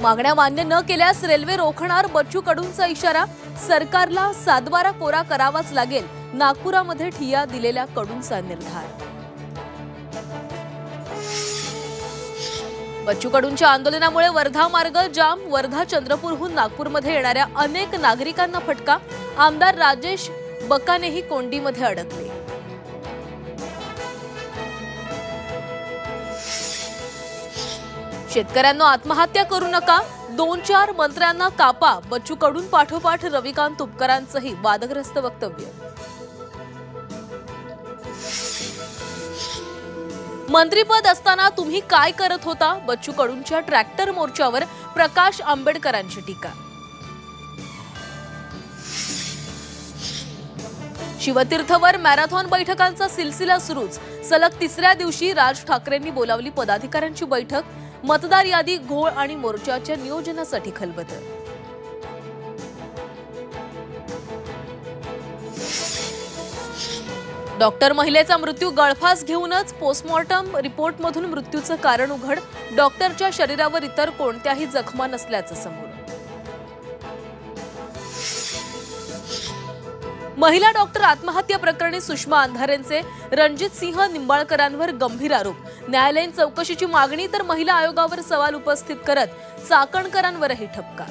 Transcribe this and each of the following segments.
मागण्या मान्य न केल्यास रेल्वे रोखणार, बच्चू कडूंचा इशारा। सरकारला सातबारा कोरा करावाच लागेल, नागपुरामध्ये ठिय्या दिलेल्या कडूंचा निर्धार। बच्चू कडूंच्या आंदोलनामुळे वर्धा मार्ग जाम, वर्धा चंद्रपूरहून नागपूरमध्ये येणाऱ्या अनेक नागरिकांना फटका। आमदार राजेश बकानेही कोंडीमध्ये अडकले। शेतकऱ्यांनो आत्महत्या करू नका, 2-4 मंत्र्यांना कापा, बच्चू कडून पाठोपाठ रविकांत तुपकरांचंही वादग्रस्त वक्तव्य। मंत्रीपद असताना तुम्ही काय करत होता, बच्चू कडूंच्या ट्रॅक्टर मोर्चावर प्रकाश आंबेडकरांची टीका। शिवतीर्थवर मॅरेथॉन बैठकांचा सिलसिला सुरूच, सलग तिसऱ्या दिवशी राज ठाकरेंनी बोलावली पदाधिकाऱ्यांची बैठक। मतदार यादी घोळ आणि मोर्चाच्या नियोजनासाठी खलबतं। डॉक्टर महिलेचा मृत्यू गळफास घेऊनच, पोस्टमॉर्टम रिपोर्टमधून मृत्यूचं कारण उघड। डॉक्टरच्या शरीरावर इतर कोणत्याही जखमा नसल्याचं समोर। महिला डॉक्टर आत्महत्या प्रकरणी सुषमा अंधारेंचे रणजित सिंह निंबाळकरांवर गंभीर आरोप। न्यायालयीन चौकशीची मागणी तर महिला आयोगावर सवाल उपस्थित करत चाकणकरांवरही ठपका।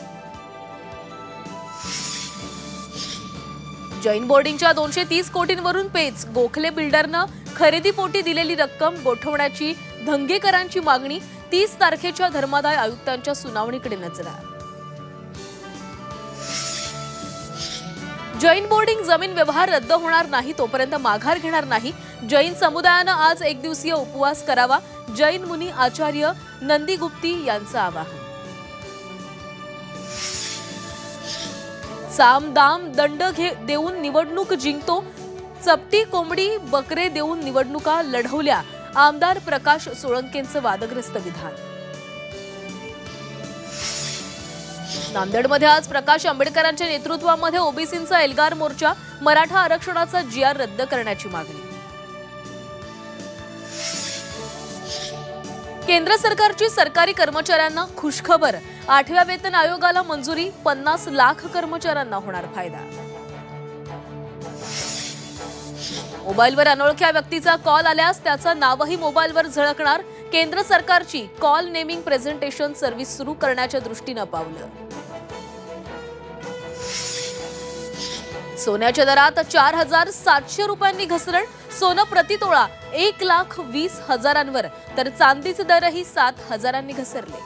जैन बोर्डिंगच्या 230 कोटींवरून पेच, गोखले बिल्डरनं खरेदीपोटी दिलेली रक्कम गोठवण्याची धंगेकरांची मागणी। 30 तारखेच्या धर्मादाय आयुक्तांच्या सुनावणीकडे नजरा। जैन बोर्डिंग जमीन व्यवहार रद्द होणार नाही तोपर्यंत माघार घेणार नाही, जैन समुदायानं आज एक दिवसीय उपवास करावा। जैन मुनी आचार्य नंदीगुप्ती यांचं आवाहन। साम दाम दंड देऊन निवडणूक जिंकतो, चपटी कोंबडी बकरे देऊन निवडणुका लढवल्या। आमदार प्रकाश सोळंकेंचं वादग्रस्त विधान। नांदेडमध्ये आज प्रकाश आंबेडकरांच्या नेतृत्वामध्ये ओबीसींचा एल्गार मोर्चा, मराठा आरक्षणाचा जीआर रद्द करण्याची मागणी। केंद्र सरकारची सरकारी कर्मचाऱ्यांना खुशखबर, 8व्या वेतन आयोगाला मंजुरी, 50 लाख कर्मचाऱ्यांना होणार फायदा। मोबाईलवर अनोळख्या व्यक्तीचा कॉल आल्यास त्याचं नावही मोबाईलवर झळकणार, केंद्र सरकारची कॉल नेमिंग प्रेझेंटेशन सर्व्हिस सुरू करण्याच्या दृष्टीनं पावलं। सोन्याच्या दरात 4700 रुपयांनी घसरण, सोनं प्रतितोळा 1,20,000 तर चांदीचे दरही 7,000 घसरले।